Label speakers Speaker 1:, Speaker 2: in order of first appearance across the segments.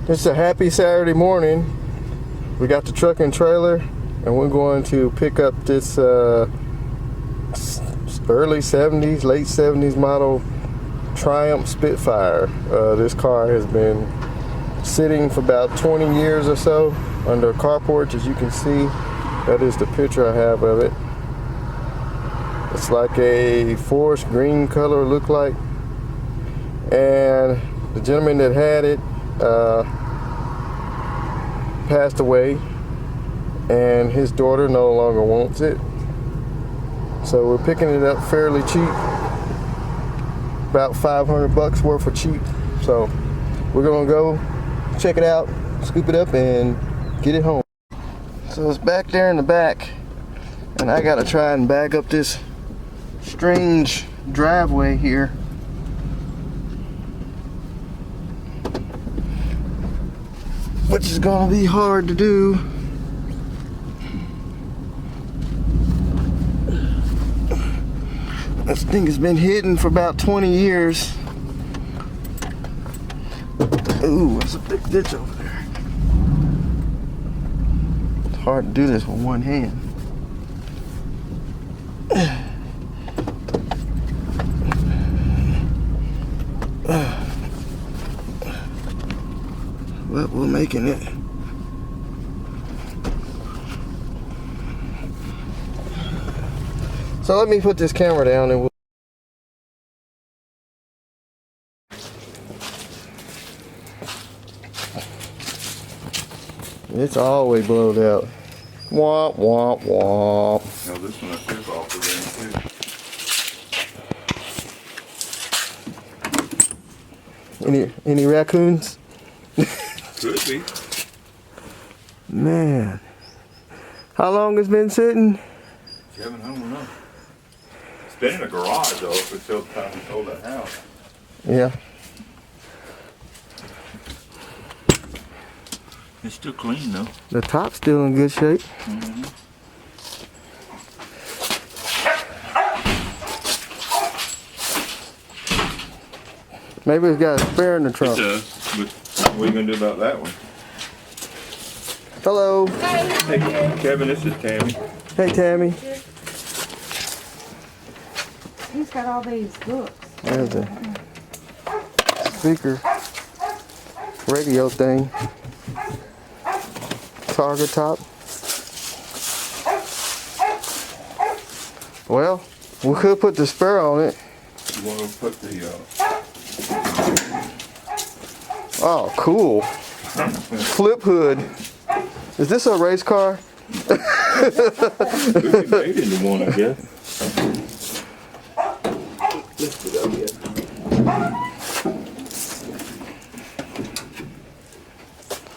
Speaker 1: It's a happy Saturday morning. We got the truck and trailer, and we're going to pick up this early 70s, late 70s model Triumph Spitfire. This car has been sitting for about 20 years or so under a carport, as you can see. That is the picture I have of it. It's like a forest green color, look like. And the gentleman that had it passed away, and his daughter no longer wants it. So we're picking it up fairly cheap, about $500 worth of cheap. So we're gonna go check it out, scoop it up, and get it home. So it's back there in the back, and I gotta try and back up this strange driveway here. Which is gonna be hard to do. This thing has been hidden for about 20 years. Ooh, there's a big ditch over there. It's hard to do this with one hand. But we're making it. So let me put this camera down and we'll... It's always blowed out. Womp, womp, womp.
Speaker 2: Now this one I took off of there too.
Speaker 1: Any raccoons?
Speaker 2: Could be.
Speaker 1: Man. How long it's been sitting?
Speaker 2: Kevin, I don't know. It's been in a garage though until the time we sold that house.
Speaker 1: Yeah.
Speaker 2: It's still clean though.
Speaker 1: The top's still in good shape.
Speaker 2: Mm-hmm.
Speaker 1: Maybe it's got a spare in the trunk.
Speaker 2: It does, but what are you going to do about that one?
Speaker 1: Hello.
Speaker 2: Hey, Kevin, this is Tammy.
Speaker 1: Hey, Tammy.
Speaker 3: He's got all these books.
Speaker 1: There's a speaker radio thing. Target top. Well, we could put the spare on it.
Speaker 2: You want to put the...
Speaker 1: Oh, cool. Flip hood. Is this a race car?
Speaker 2: Could be made into one, I guess. Lift it up yet.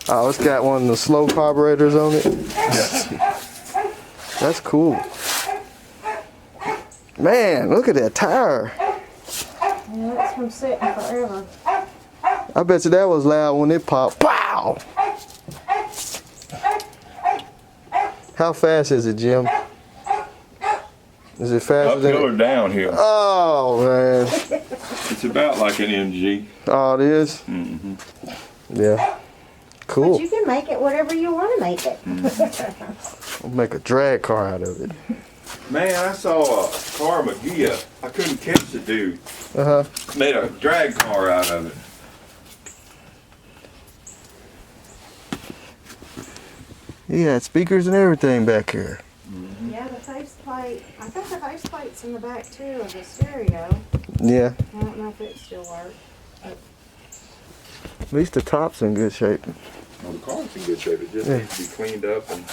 Speaker 1: Oh, it's got one of the slow carburetors on it. That's cool. Man, look at that tire.
Speaker 3: Yeah, that's from sitting forever.
Speaker 1: I bet you that was loud when it popped. Pow! How fast is it, Jim? Is it faster than...
Speaker 2: Uphill or downhill?
Speaker 1: Oh, man.
Speaker 2: It's about like an MG.
Speaker 1: Oh, it is?
Speaker 2: Mm-hmm.
Speaker 1: Yeah. Cool.
Speaker 3: But you can make it whatever you want to make it.
Speaker 1: I'll make a drag car out of it.
Speaker 2: Man, I saw a car McGee. I couldn't catch the dude.
Speaker 1: Uh-huh.
Speaker 2: Made a drag car out of it.
Speaker 1: He had speakers and everything back here.
Speaker 2: Mm-hmm.
Speaker 3: Yeah, the faceplate. I think the faceplate's in the back too of the stereo.
Speaker 1: Yeah.
Speaker 3: I don't know if it still works.
Speaker 1: At least the top's in good shape.
Speaker 2: Well, the car's in good shape. It just needs to be cleaned up. And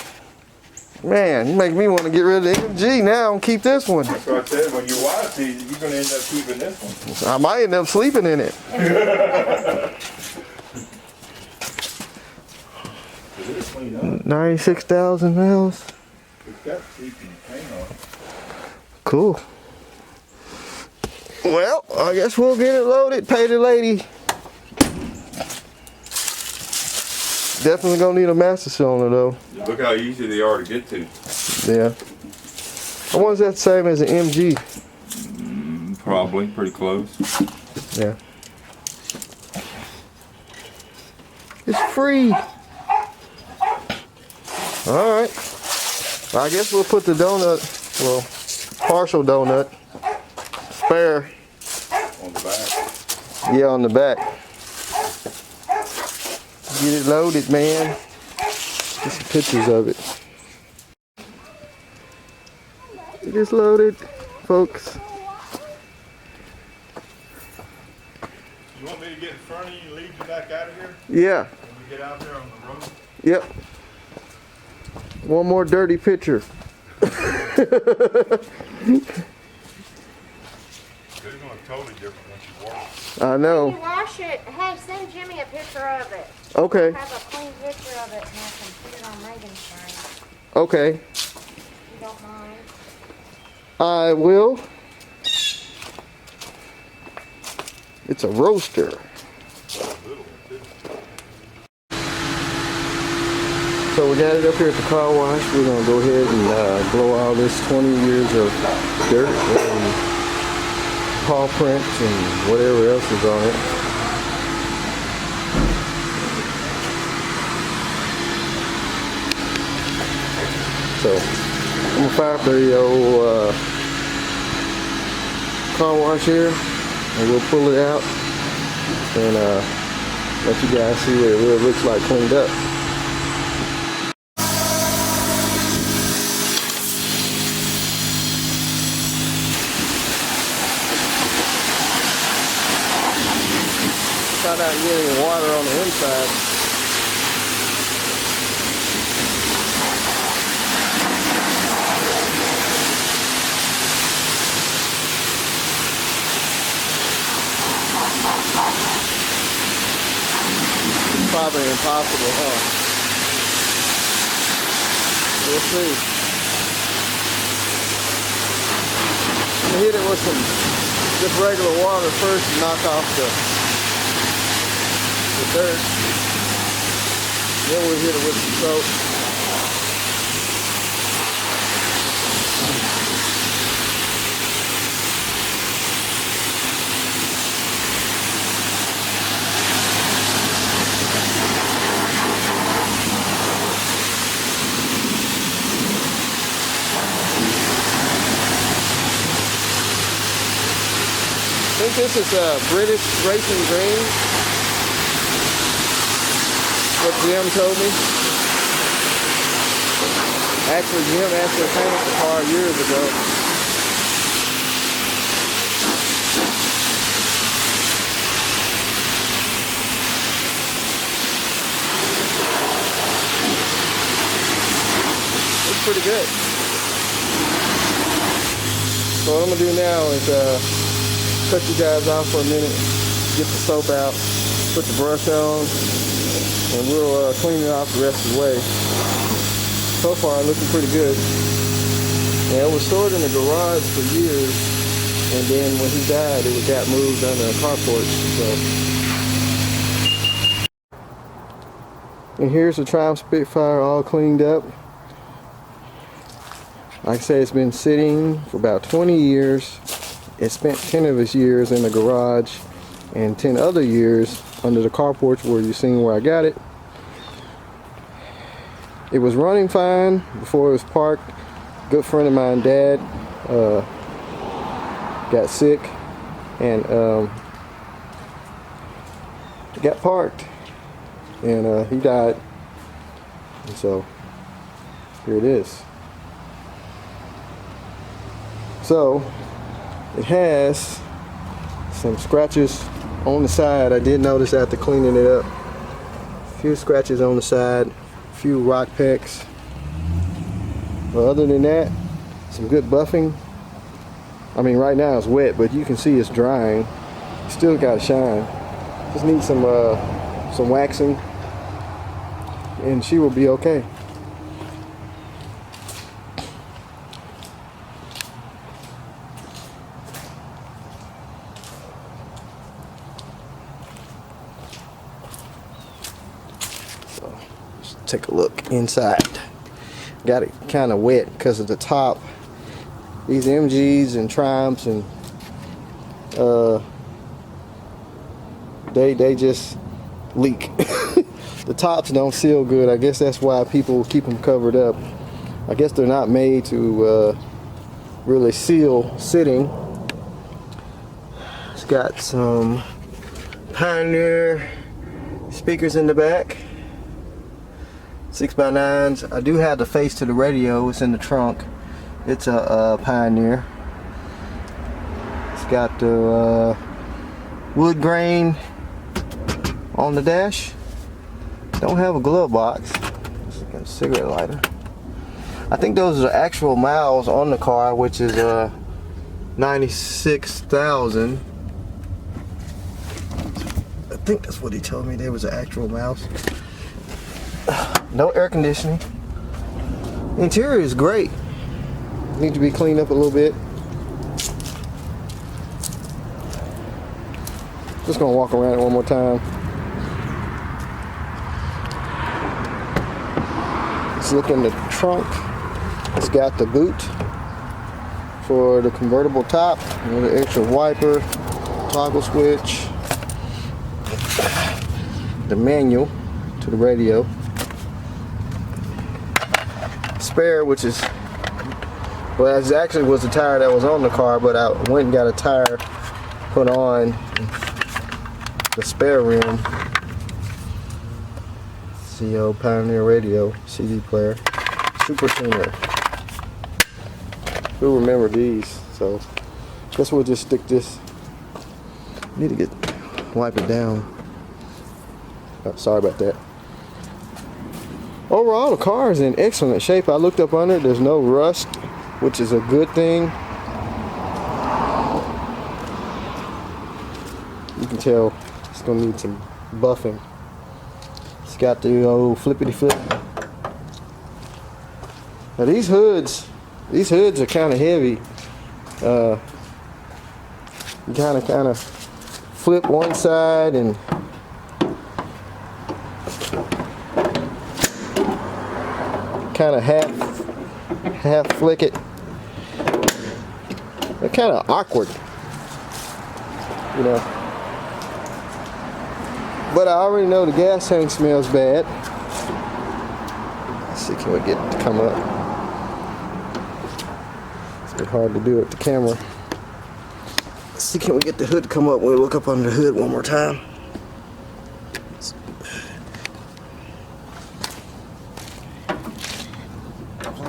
Speaker 1: Man, you make me want to get rid of the MG now and keep this one.
Speaker 2: that's what I said. When your wife sees it, you're going to end up keeping this one.
Speaker 1: I might end up sleeping in it.
Speaker 2: It is cleaned up.
Speaker 1: 96,000 miles.
Speaker 2: It's got teeth and paint on it.
Speaker 1: Cool. Well, I guess we'll get it loaded, pay the lady. Definitely gonna need a master cylinder though.
Speaker 2: Look how easy they are to get to.
Speaker 1: Yeah. I wonder if that's the same as an MG.
Speaker 2: Probably, pretty close.
Speaker 1: Yeah. It's free. Alright. I guess we'll put the donut, well, partial donut, spare.
Speaker 2: On the back.
Speaker 1: Yeah, on the back. Get it loaded, man. Get some pictures of it. It is loaded, folks.
Speaker 2: You want me to get in front of you and lead you back out of here?
Speaker 1: Yeah.
Speaker 2: When we get out there on the road?
Speaker 1: Yep. One more dirty picture.
Speaker 2: They're going totally different once you wash it.
Speaker 1: I know.
Speaker 3: You wash it. Hey, send Jimmy a picture of it.
Speaker 1: Okay.
Speaker 3: Have a clean picture of it and I can put it on Megan's screen.
Speaker 1: Okay.
Speaker 3: If you don't mind.
Speaker 1: I will. It's a roaster. So we got it up here at the car wash. We're going to go ahead and blow all this 20 years of dirt and paw prints and whatever else is on it. So I'm going to fire up the old car wash here and we'll pull it out and let you guys see what it really looks like cleaned up. Not getting water on the inside. It's probably impossible, huh? We'll see. I'm gonna hit it with some just regular water first to knock off the dirt. Then we'll hit it with some soap. I think this is British racing green. What Jim told me. Actually, Jim actually painted the car years ago. It's pretty good. So what I'm gonna do now is cut you guys off for a minute, get the soap out, put the brush on, and we'll clean it off the rest of the way. So far, looking pretty good. And it was stored in the garage for years, and then when he died, it got moved under a carport. So, and here's the Triumph Spitfire all cleaned up. Like I say, it's been sitting for about 20 years. It spent 10 of its years in the garage and 10 other years under the carport where you seen where I got it. It was running fine before it was parked. Good friend of mine, Dad, got sick and got parked and he died. And so here it is. So it has some scratches on the side. I did notice after cleaning it up. A few scratches on the side, a few rock pecks. But other than that, some good buffing. I mean, right now it's wet, but you can see it's drying. Still got to shine. Just need some waxing, and she will be okay. Take a look inside. Got it kind of wet because of the top. These MGs and Triumphs and they just leak. the tops don't seal good. I guess that's why people keep them covered up. I guess they're not made to really seal sitting. It's got some Pioneer speakers in the back, 6x9s. I do have the face to the radio. It's in the trunk. It's a Pioneer. It's got the wood grain on the dash. Don't have a glove box. It's got a cigarette lighter. I think those are actual miles on the car, which is 96,000. I think that's what he told me. There was an actual miles. No air conditioning. The interior is great. Need to be cleaned up a little bit. Just gonna walk around it one more time. Let's look in the trunk. It's got the boot for the convertible top, the extra wiper, toggle switch, the manual to the radio, spare, which is, well, it actually was the tire that was on the car, but I went and got a tire put on the spare rim. CO Pioneer radio, CD player, super tuner. Who remember these? So guess we'll just stick this. Need to wipe it down. Oh, sorry about that. Overall, the car is in excellent shape. I looked up under it. There's no rust, which is a good thing. You can tell it's gonna need some buffing. It's got the old flippity flip. Now these hoods are kind of heavy. You kind of flip one side and kind of half flick it. They're kind of awkward, you know. But I already know the gas tank smells bad. Let's see, can we get it to come up? It's a bit hard to do with the camera. Let's see, can we get the hood to come up? We'll look up under the hood one more time.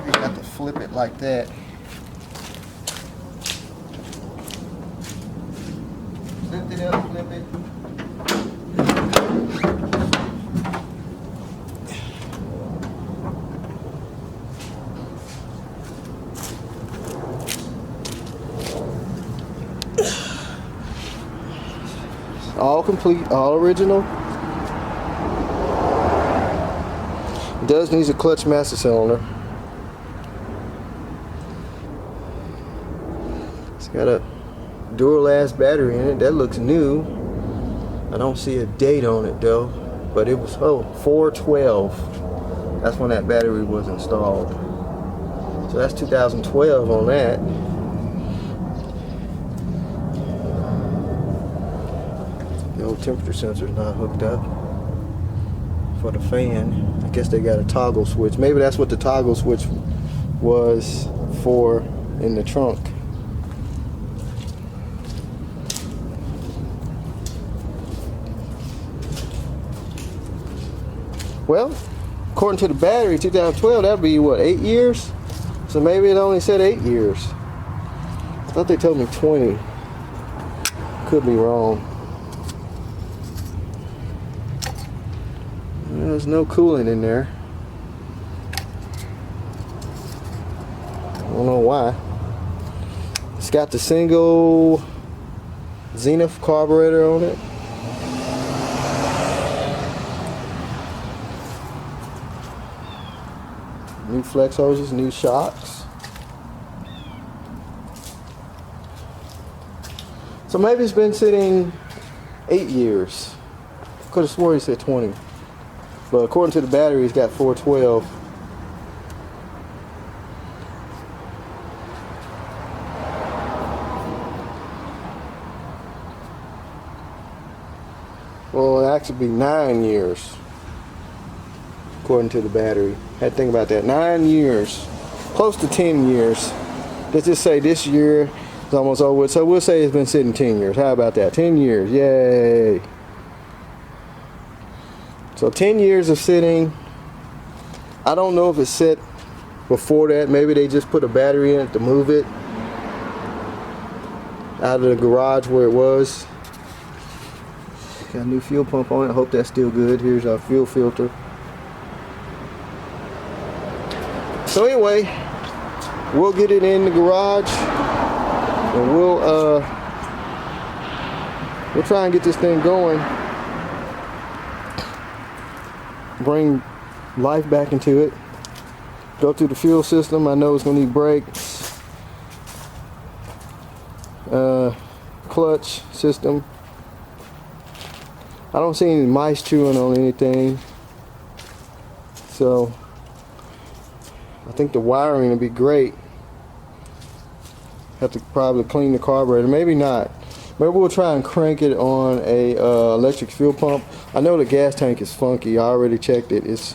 Speaker 1: You got to flip it like that. Lift it up, flip it. All complete, all original. It does need a clutch master cylinder. It's got a Duralast battery in it. That looks new. I don't see a date on it though, but it was 4/12. That's when that battery was installed. So that's 2012 on that. The old temperature sensor is not hooked up for the fan. I guess they got a toggle switch. Maybe that's what the toggle switch was for in the trunk. Well, according to the battery, 2012, that'd be what, 8 years? So maybe it only said 8 years. I thought they told me 20. Could be wrong. There's no coolant in there. I don't know why. It's got the single Zenith carburetor on it. New flex hoses, new shocks. So maybe it's been sitting 8 years. Could have swore he said 20. But according to the battery, it's got 412. Well, it'll actually be 9 years. according to the battery. Had to think about that. 9 years, close to 10 years. Let's just say this year is almost over with. So we'll say it's been sitting 10 years. How about that? 10 years, yay. So 10 years of sitting. I don't know if it's set before that. Maybe they just put a battery in it to move it out of the garage where it was. Got a new fuel pump on it. I hope that's still good. Here's our fuel filter. So anyway, we'll get it in the garage and we'll try and get this thing going. Bring life back into it. Go through the fuel system. I know it's gonna need brakes, clutch system. I don't see any mice chewing on anything, so I think the wiring will be great. Have to probably clean the carburetor, maybe not. Maybe we'll try and crank it on a electric fuel pump. I know the gas tank is funky. I already checked it. It's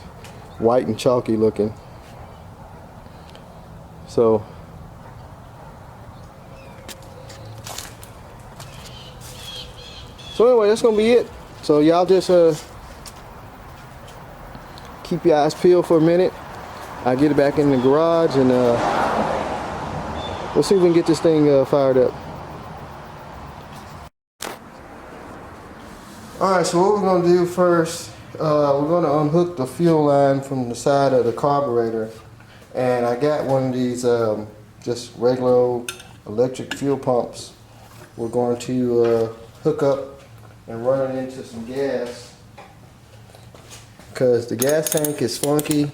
Speaker 1: white and chalky looking. So anyway, that's gonna be it. So y'all just keep your eyes peeled for a minute. I'll get it back in the garage and we'll see if we can get this thing fired up. Alright, so what we're going to do first, we're going to unhook the fuel line from the side of the carburetor. And I got one of these just regular electric fuel pumps. We're going to hook up and run it into some gas, because the gas tank is funky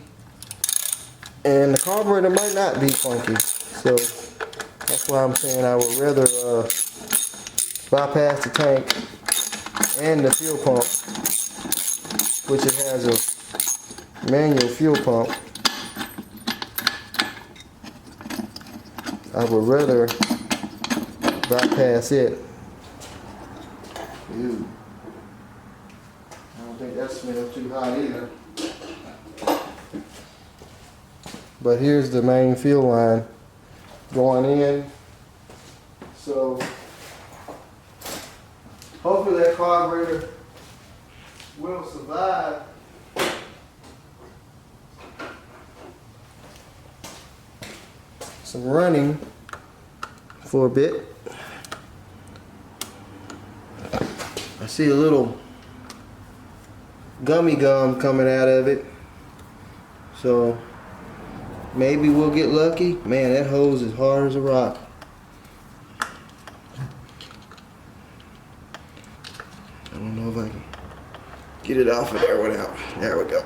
Speaker 1: and the carburetor might not be funky. So that's why I'm saying I would rather bypass the tank and the fuel pump, which it has a manual fuel pump. I would rather bypass it. Ew. I don't think that smells too hot either. But here's the main fuel line going in. So hopefully that carburetor will survive some running for a bit. I see a little gummy gum coming out of it, so maybe we'll get lucky. Man, that hose is hard as a rock. I don't know if I can get it off of there without. There we go.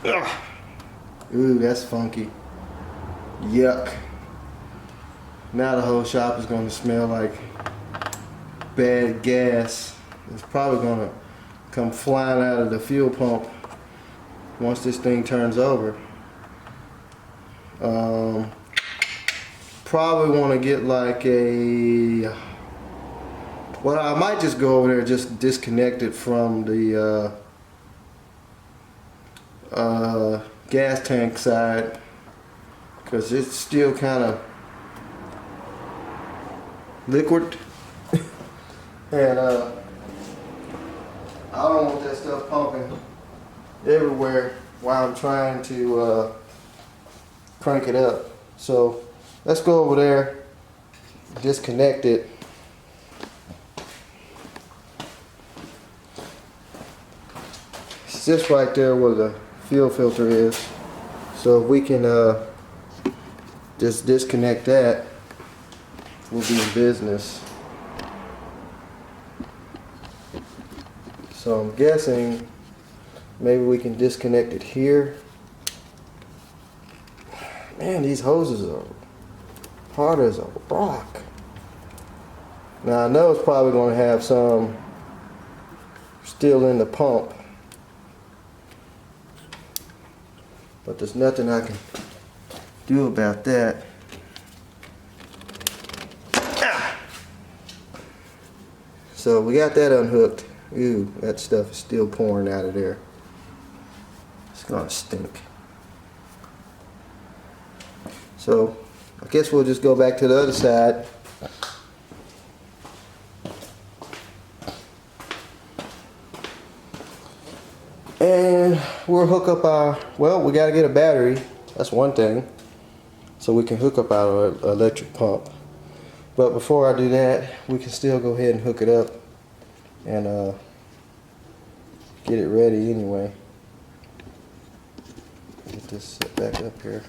Speaker 1: Ugh. Ooh, that's funky. Yuck. Now the whole shop is going to smell like bad gas. It's probably going to come flying out of the fuel pump once this thing turns over. Probably want to get like a, well, I might just go over there and just disconnect it from the gas tank side, because it's still kind of liquid and I don't want that stuff pumping everywhere while I'm trying to crank it up. So let's go over there, disconnect it. It's just right there where the fuel filter is. So if we can just disconnect that, we'll be in business. So I'm guessing maybe we can disconnect it here. Man, these hoses are hard as a rock. Now I know it's probably going to have some still in the pump, but there's nothing I can do about that. So we got that unhooked. Ew, that stuff is still pouring out of there. It's gonna stink. So I guess we'll just go back to the other side. And we'll hook up our, well, we got to get a battery. That's one thing. So we can hook up our electric pump. But before I do that, we can still go ahead and hook it up and get it ready anyway. Get this set back up here.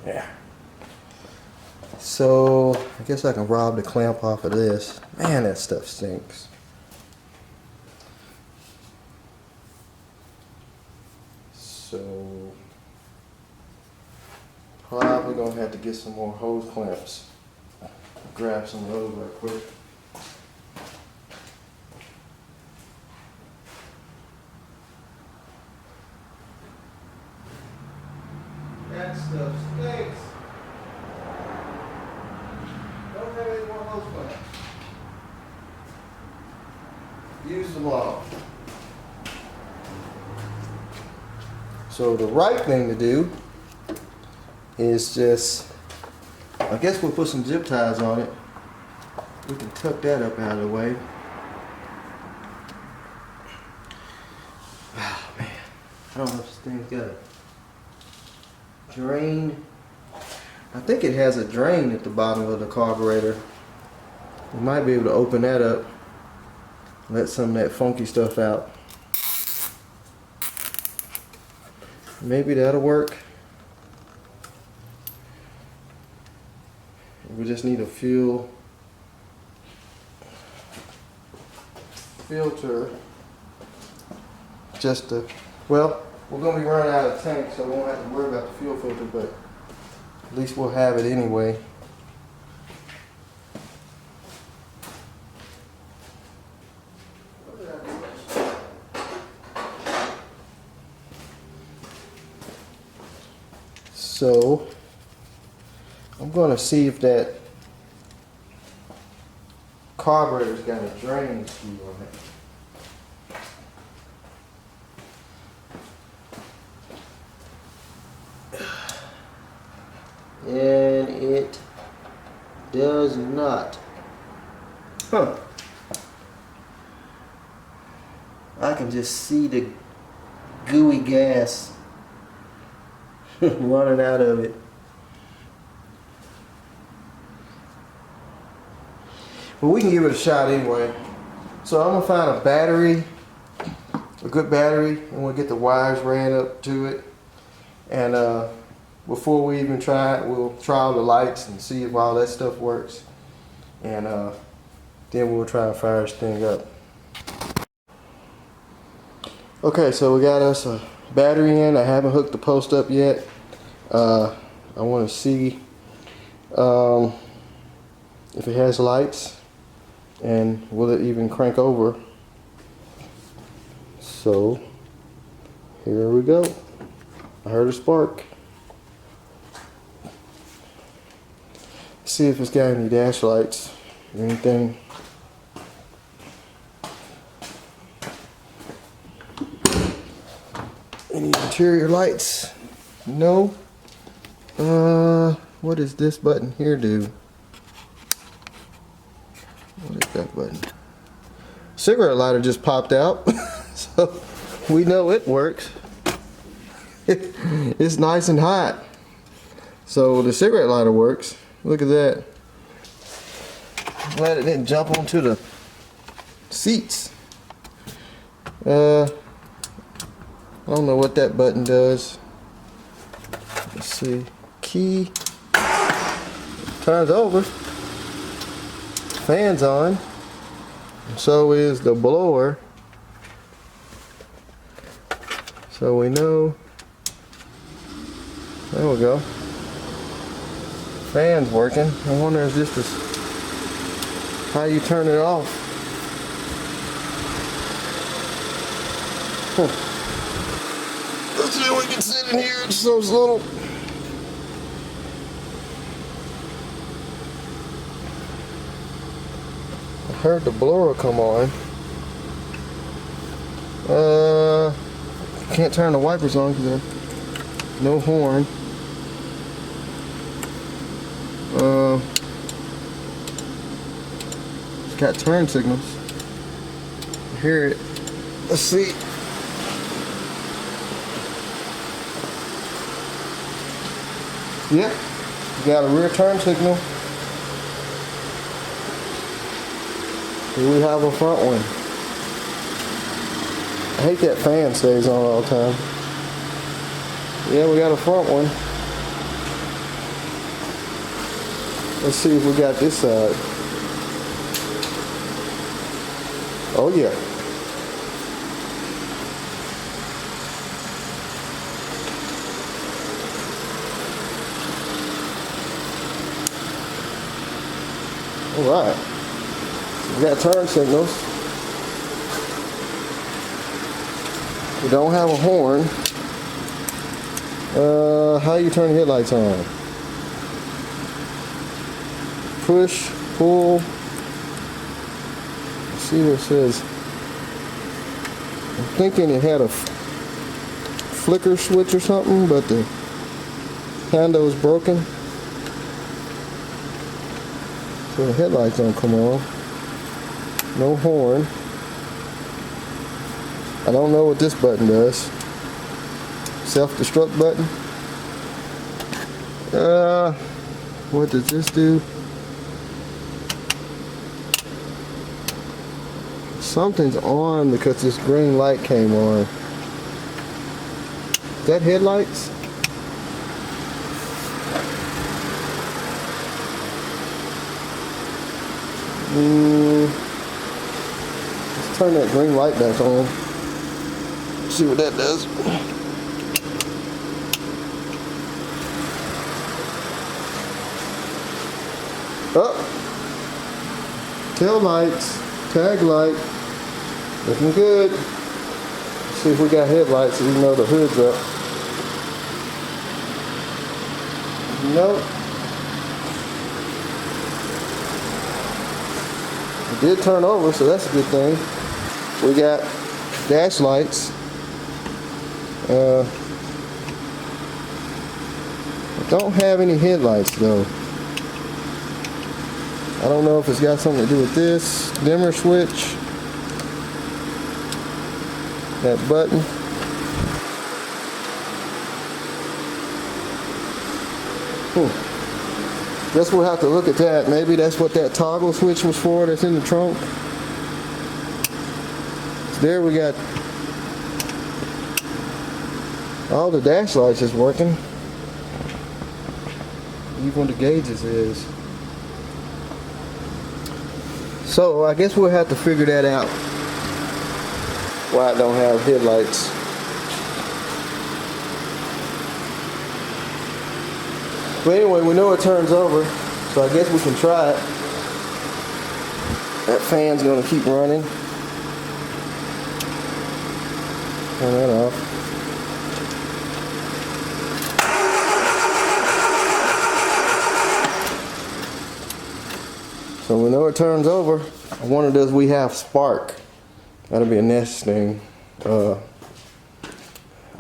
Speaker 1: Yeah. So I guess I can rob the clamp off of this. Man, that stuff stinks. So probably gonna have to get some more hose clamps. Grab some of those real quick. That stuff stinks. Don't have any more hose clamps. Use them all. So the right thing to do is just, I guess we'll put some zip ties on it. We can tuck that up out of the way. Oh man, I don't know if this thing's got a drain. I think it has a drain at the bottom of the carburetor. We might be able to open that up, let some of that funky stuff out. Maybe that'll work. We just need a fuel filter just to, well, we're going to be running out of tank, so we won't have to worry about the fuel filter, but at least we'll have it anyway. So I'm going to see if that carburetor's got a drain screw on it. And it does not. Huh. I can just see the gooey gas running out of it. But we can give it a shot anyway. So I'm gonna find a battery, a good battery, and we'll get the wires ran up to it. And before we even try it, we'll try all the lights and see if all that stuff works. And then we'll try and fire this thing up. Okay, so we got us a battery in. I haven't hooked the post up yet. I want to see if it has lights and will it even crank over. So here we go. I heard a spark. See if it's got any dash lights or anything. Any interior lights? No. What does this button here do? What is that button? Cigarette lighter just popped out. So we know it works. It's nice and hot. So the cigarette lighter works. Look at that. Glad it didn't jump onto the seats. I don't know what that button does. Let's see. Key. Turns over. Fan's on. So is the blower. So we know. There we go. Fan's working. I wonder if this is how you turn it off. Huh. Let's see if we can sit in here. It's those little Heard the blower come on. Can't turn the wipers on because there's no horn. It's got turn signals. Hear it. Let's see. Yep, you got a rear turn signal. Here we have a front one. I hate that fan stays on all the time. Yeah, we got a front one. Let's see if we got this side. Oh yeah. All right. So we got turn signals. We don't have a horn. How you turn the headlights on? Push, pull. Let's see what it says. I'm thinking it had a flicker switch or something, but the handle is broken. So the headlights don't come on. No horn. I don't know what this button does. Self-destruct button. What does this do? Something's on because this green light came on. Is that headlights? Let's turn that green light back on. See what that does. Oh, tail lights, tag light, looking good. Let's see if we got headlights even though the hood's up. Nope. It did turn over, so that's a good thing. We got dash lights. I don't have any headlights though. I don't know if it's got something to do with this dimmer switch, that button. Guess we'll have to look at that. Maybe that's what that toggle switch was for that's in the trunk. So there we got all the dash lights is working. Even the gauges is. So I guess we'll have to figure that out. Why it don't have headlights. But anyway, we know it turns over, so I guess we can try it. That fan's gonna keep running. Turn that off. So we know it turns over. I wonder, does we have spark? That'll be a next thing. I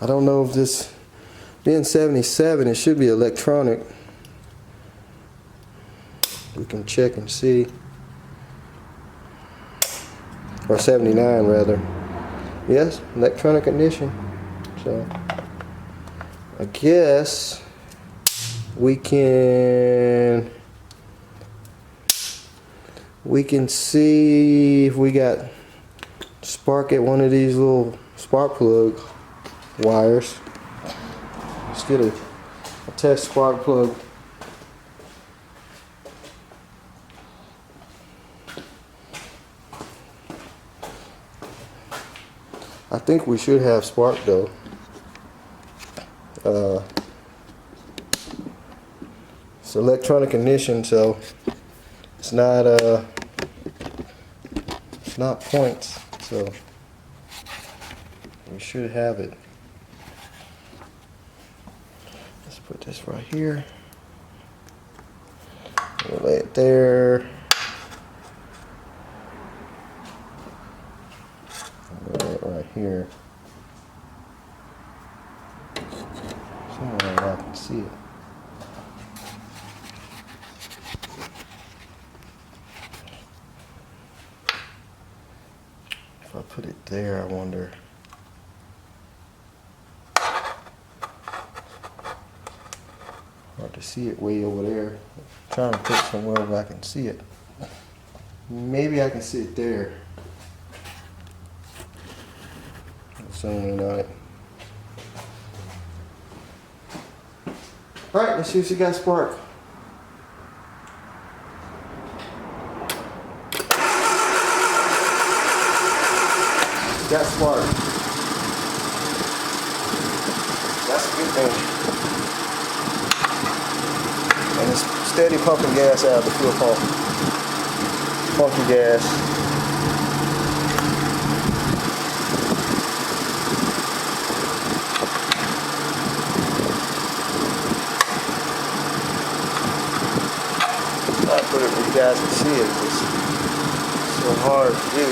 Speaker 1: don't know if this, being 77, it should be electronic. We can check and see. Or 79 rather. Yes, electronic ignition. So I guess we can see if we got spark at one of these little spark plug wires. Let's get a test spark plug. I think we should have spark though. It's electronic ignition, so it's not points, so we should have it. Let's put this right here. We'll lay it there. here. Somewhere where I can see it. If I put it there, I wonder. Hard to see it way over there. I'm trying to put it somewhere where I can see it. Maybe I can see it there. Zooming on it. Alright, let's see if she got spark. Got spark. That's a good thing. And it's steady pumping gas out of the fuel pump. Funky gas. I put it where you guys can see it. It's so hard to do.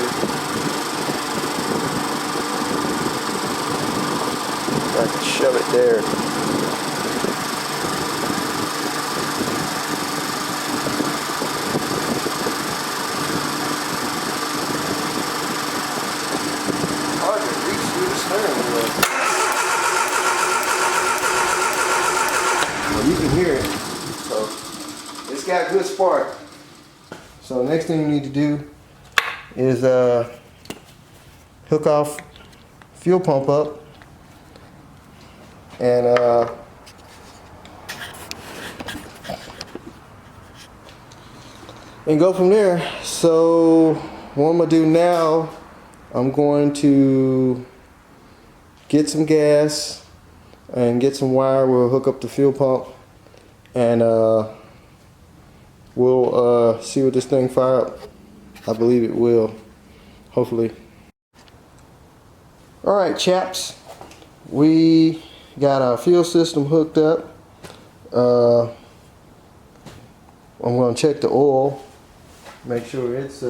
Speaker 1: I can shove it there. Hard to reach through the steering wheel. Well, you can hear it. So it's got good spark. So next thing you need to do is hook off fuel pump up. And go from there. So what I'm gonna do now, I'm going to get some gas and get some wire. We'll hook up the fuel pump and we'll see what this thing fire up. I believe it will, hopefully. All right, chaps, we got our fuel system hooked up. I'm going to check the oil, make sure it's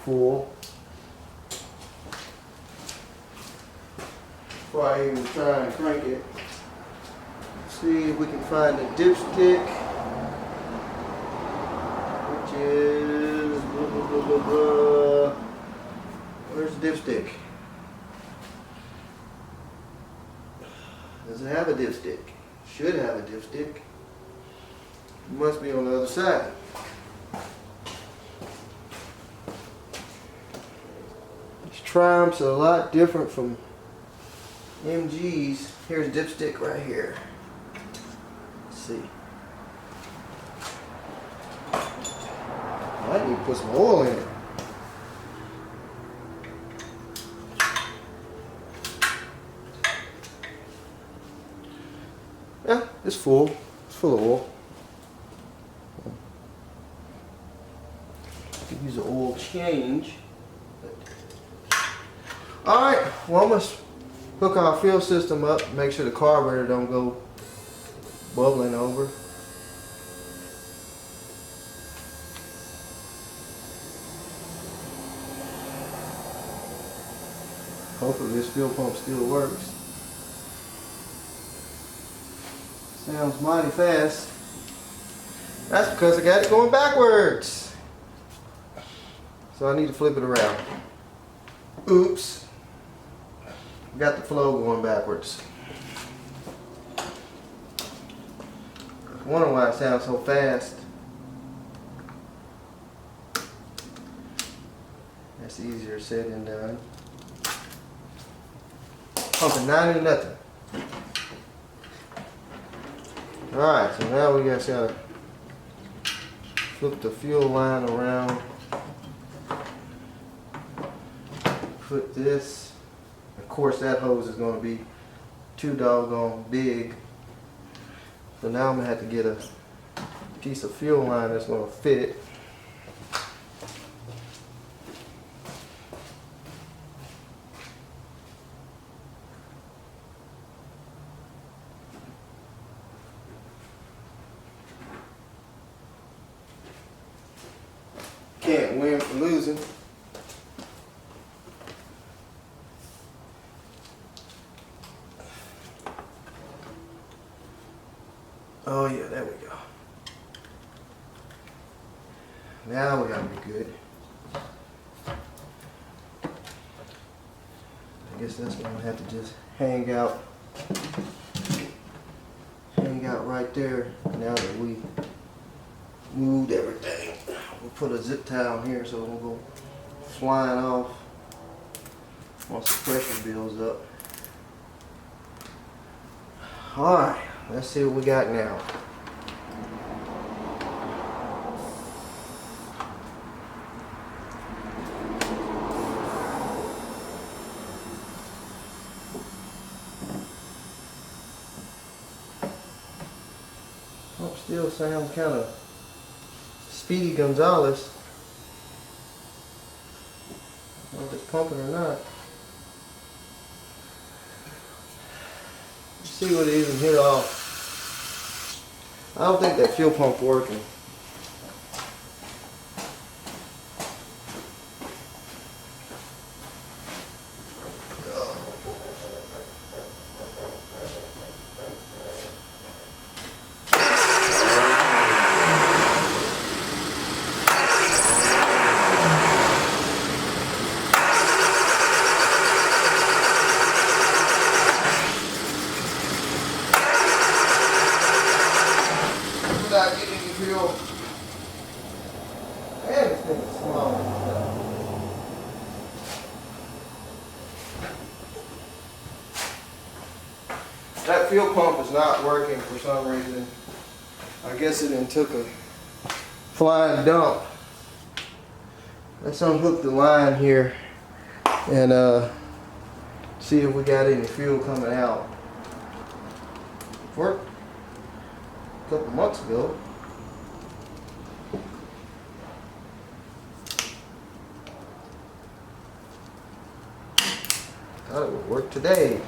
Speaker 1: full before I even try and crank it. See if we can find the dipstick, which is where's the dipstick? Does it have a dipstick? Should have a dipstick. It must be on the other side. These Triumphs are a lot different from MGs. Here's a dipstick right here. Let's see. I need to put some oil in it. Yeah, it's full. It's full of oil. Use an oil change. Alright, well I'm going to hook our fuel system up, make sure the carburetor don't go bubbling over. Hopefully this fuel pump still works. Sounds mighty fast. That's because I got it going backwards. So I need to flip it around. Oops. Got the flow going backwards. I wonder why it sounds so fast. That's easier said than done. Pumping 90 nothing. Alright, so now we just gotta flip the fuel line around. Put this. Of course that hose is gonna be too doggone big. So now I'm gonna have to get a piece of fuel line that's gonna fit. Can't win for losing. Oh yeah, there we go. Now we gotta be good. I guess that's gonna have to just hang out right there now that we moved everything. We'll put a zip tie on here so it won't go flying off once the pressure builds up. Alright, let's see what we got now. Pump still sounds kind of Speedy Gonzalez. I don't know if it's pumping or not. Let's see what it is in here off. I don't think that fuel pump's working. Without getting any fuel. Man, this thing is small. That fuel pump is not working for some reason. I guess it done took a flying dump. Let's unhook the line here and see if we got any fuel coming out. Worked a couple months ago. Thought it would work today.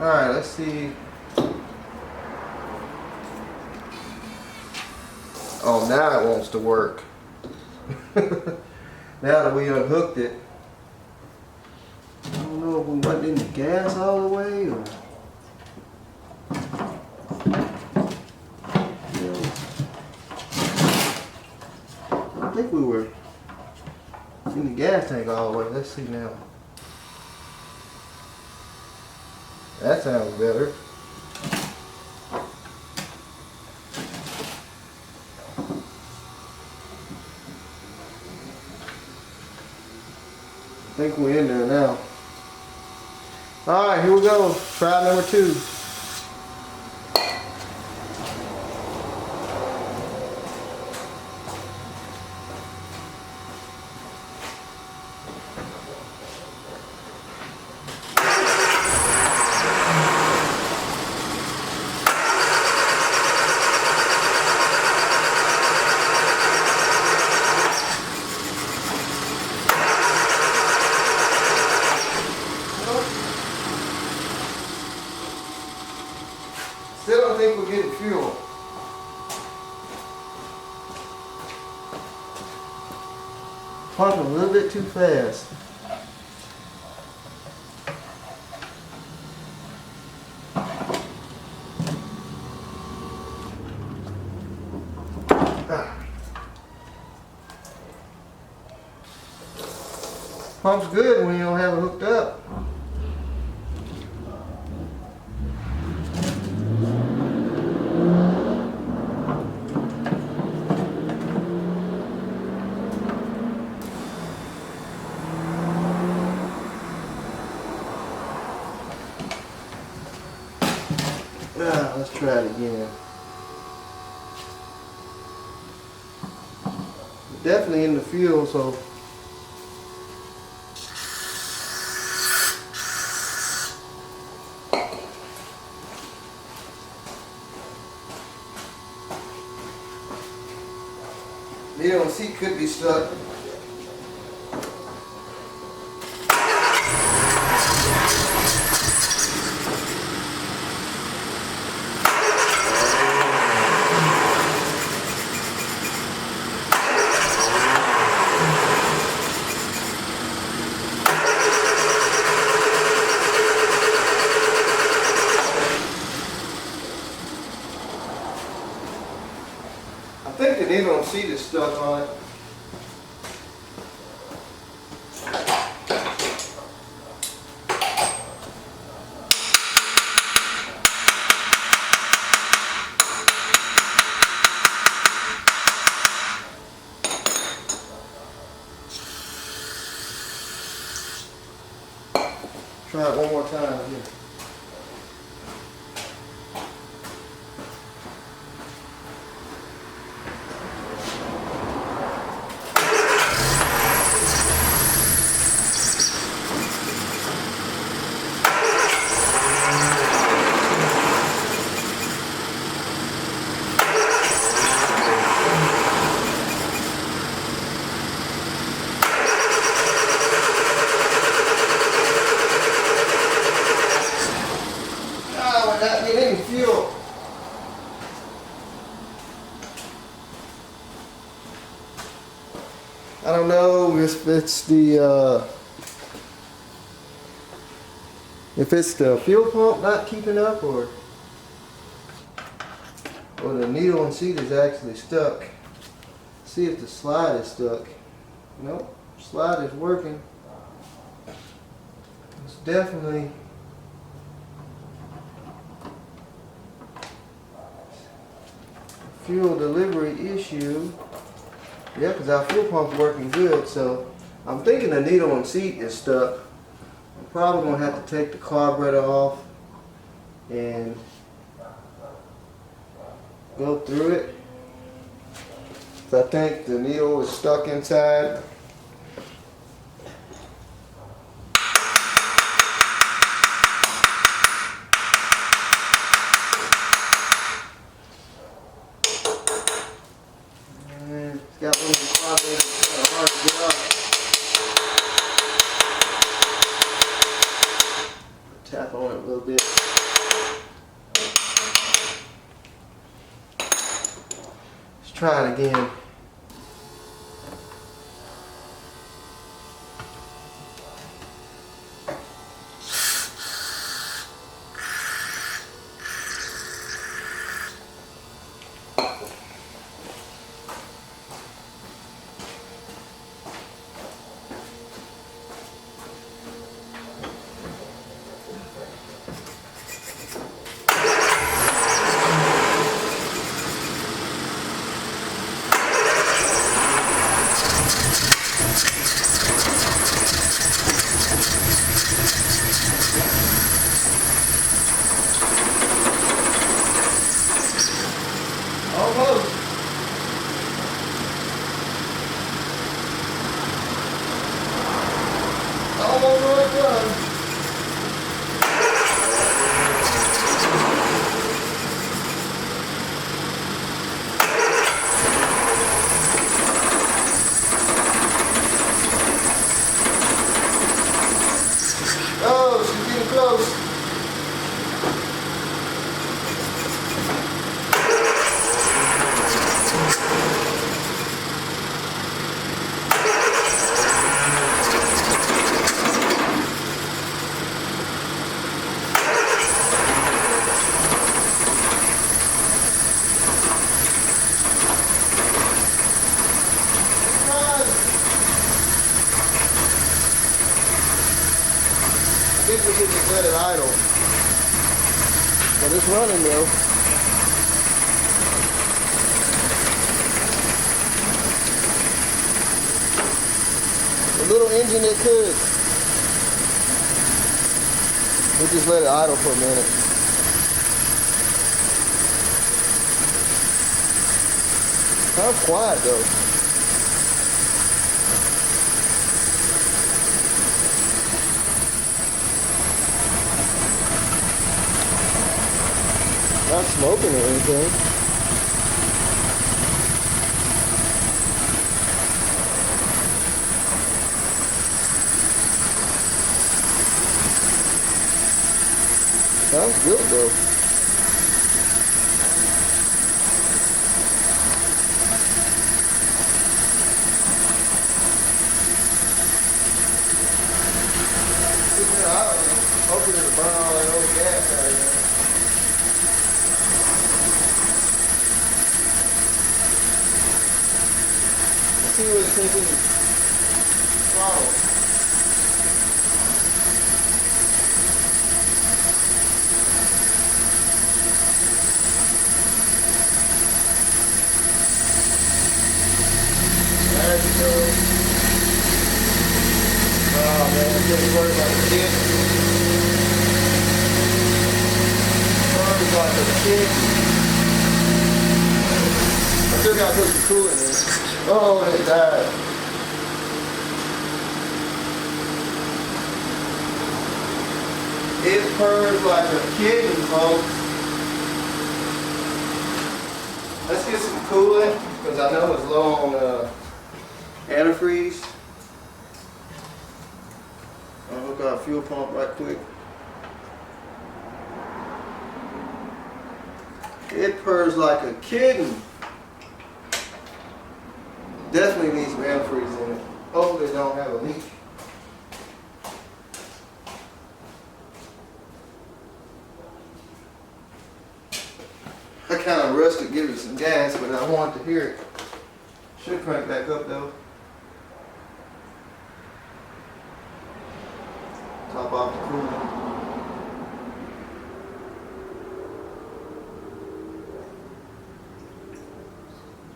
Speaker 1: Alright, let's see. Oh, now it wants to work. Now that we unhooked it. I don't know if we went in the gas all the way or. I think we were in the gas tank all the way. Let's see now. That sounds better. I think we're in there now. Alright, here we go. Try number 2. Still don't think we're getting fuel. Pumping a little bit too fast. Pump's good when you don't have it hooked up. Let's try it again. We're definitely in the fuel, so the on seat could be stuck. seat is stuck on it. Try it one more time here. Not get any fuel. I don't know if it's the fuel pump not keeping up, or the needle and seat is actually stuck. See if the slide is stuck. Nope, slide is working. It's definitely fuel delivery issue. Yeah, because our fuel pump's working good, so I'm thinking the needle and seat is stuck. I'm probably going to have to take the carburetor off and go through it. I think the needle is stuck inside. Got one of the carburetors kind of hard to get off. Tap on it a little bit. Let's try it again. Almost. Almost right done. Oh, she's getting close. I think we can just let it idle. But it's running though. The little engine it could. We'll just let it idle for a minute. Kind of quiet though. Not smoking or anything. Sounds good though. Hoping it'll burn all that old gas out of there. see what it's thinking. Wow. There you go. Oh man, I'm getting worried about the kid. Worried about the kid. I still gotta put some coolant in. Oh, it died. It purrs like a kitten, folks. Let's get some coolant, because I know it's low on antifreeze. I'll hook our fuel pump right quick. It purrs like a kitten. Definitely needs some antifreeze in it. Hopefully it don't have a leak. I kind of rushed to give it some gas, but I wanted to hear it. Should crank back up though. Top off the coolant.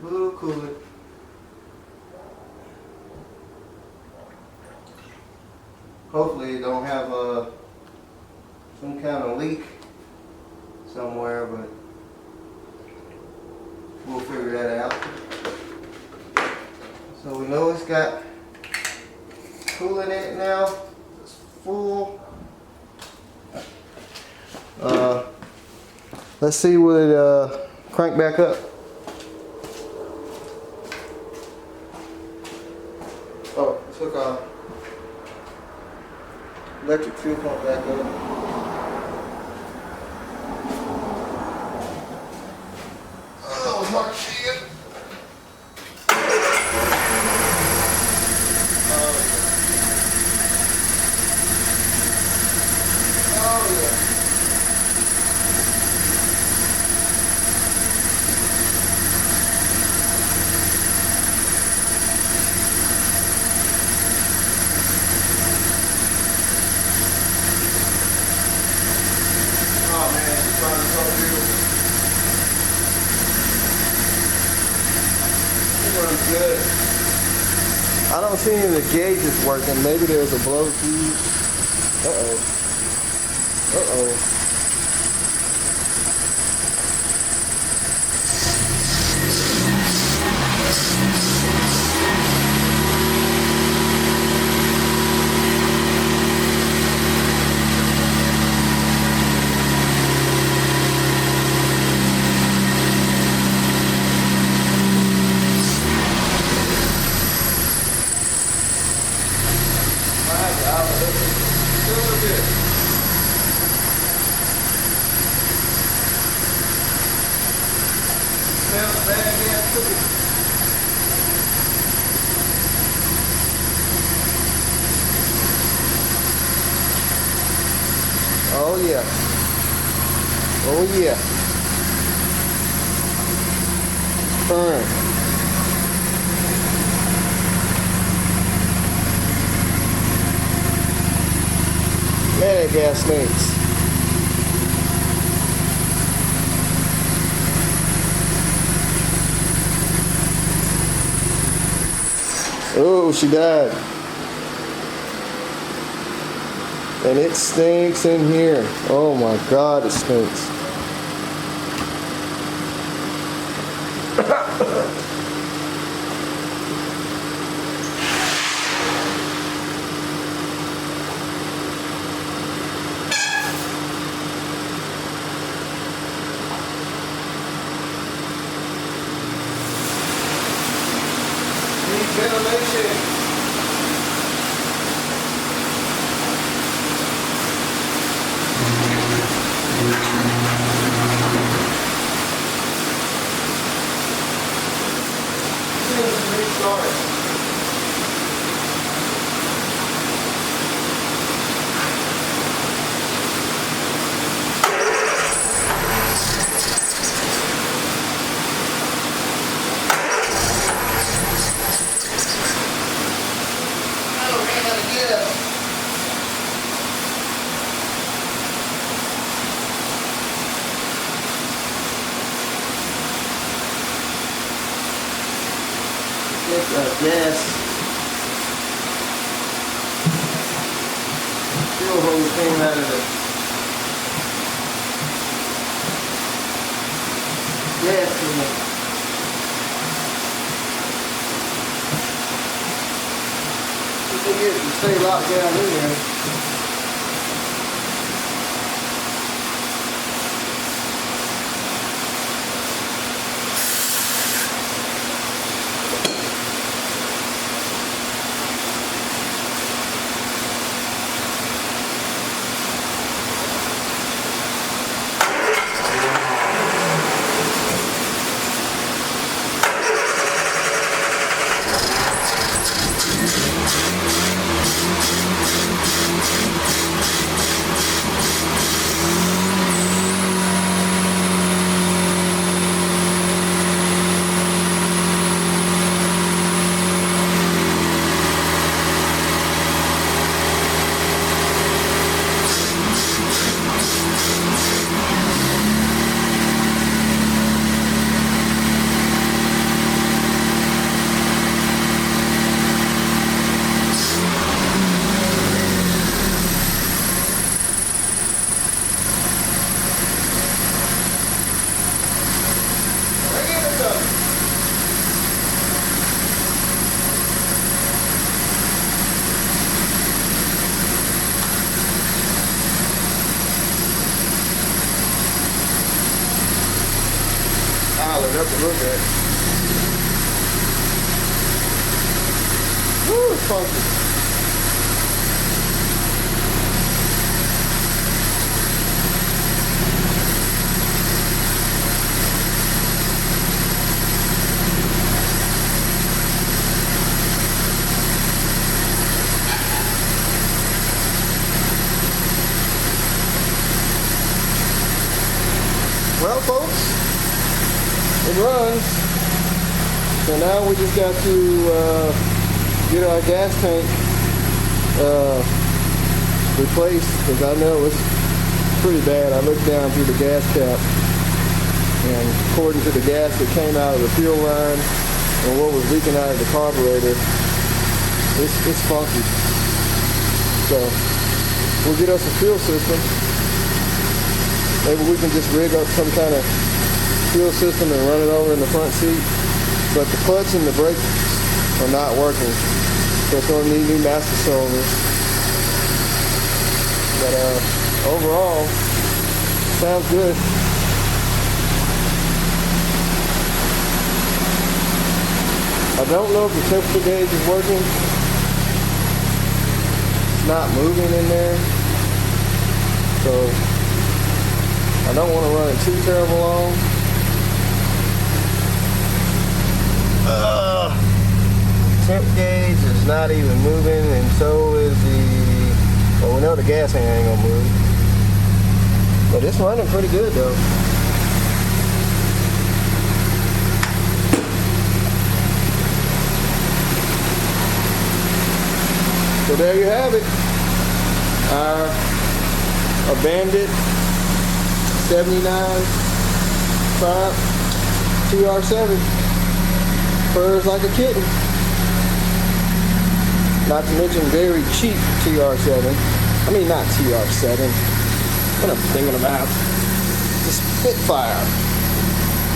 Speaker 1: Little coolant. Hopefully it don't have some kind of leak somewhere, but we'll figure that out. So we know it's got coolant in it now. It's full. Let's see will it crank back up. Oh, let's hook our electric fuel pump back up. Oh, my shit. Oh, yeah. Oh, man, it's running so beautiful. It runs good. I don't see any of the gauges working. Maybe there's a blow fuse. Uh-oh. Uh-oh. Oh yeah. Oh yeah. Burn. Man, that gas stinks. Oh, she died. And it stinks in here. Oh my God, it stinks. Ventilation. Restart. gas fuel hose came out of the gas unit. If they get it to stay locked down in there. Dial it up a little bit. Woo, it's funky. Well, folks, it runs. So now we just got to get our gas tank replaced, because I know it's pretty bad. I looked down through the gas cap, and according to the gas that came out of the fuel line and what was leaking out of the carburetor, it's funky. So we'll get us a fuel system. Maybe we can just rig up some kind of fuel system and run it over in the front seat. But the clutch and the brakes are not working. So it's going to need new master cylinders. But overall, sounds good. I don't know if the temperature gauge is working. It's not moving in there. So I don't want to run it too terrible long. Temp gauge is not even moving, and so is the, well, we know the gas ain't gonna move. But it's running pretty good though. So there you have it. Our Bandit 79 TR7 purrs like a kitten. Not to mention very cheap TR7. I mean, not TR7. What I'm thinking about? The Spitfire.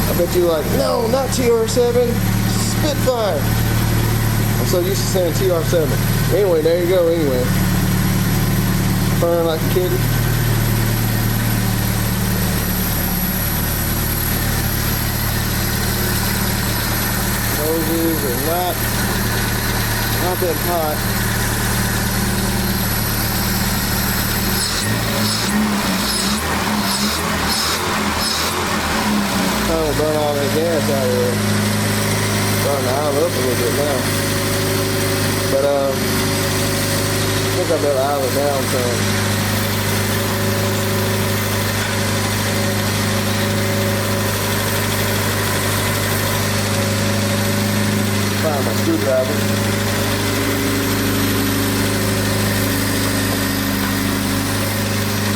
Speaker 1: I bet you're like, no, not TR7, Spitfire. I'm so used to saying TR7. Anyway, there you go. Anyway, purring like a kitten. Hoses are not that hot. Trying to burn all that gas out of there. Starting to idle up a little bit now. But I think I better idle it down some. Find my screwdriver.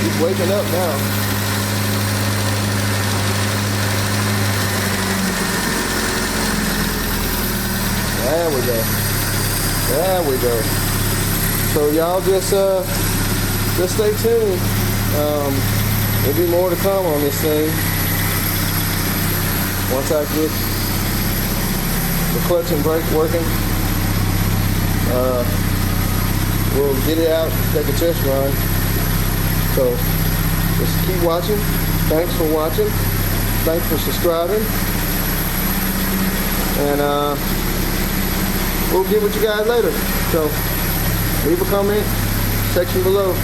Speaker 1: He's waking up now. Yeah. There we go. There we go. So y'all just stay tuned. There'll be more to come on this thing. Once I get the clutch and brake working, we'll get it out, take a test run. So just keep watching. Thanks for watching. Thanks for subscribing. And we'll get with you guys later. So leave a comment section below.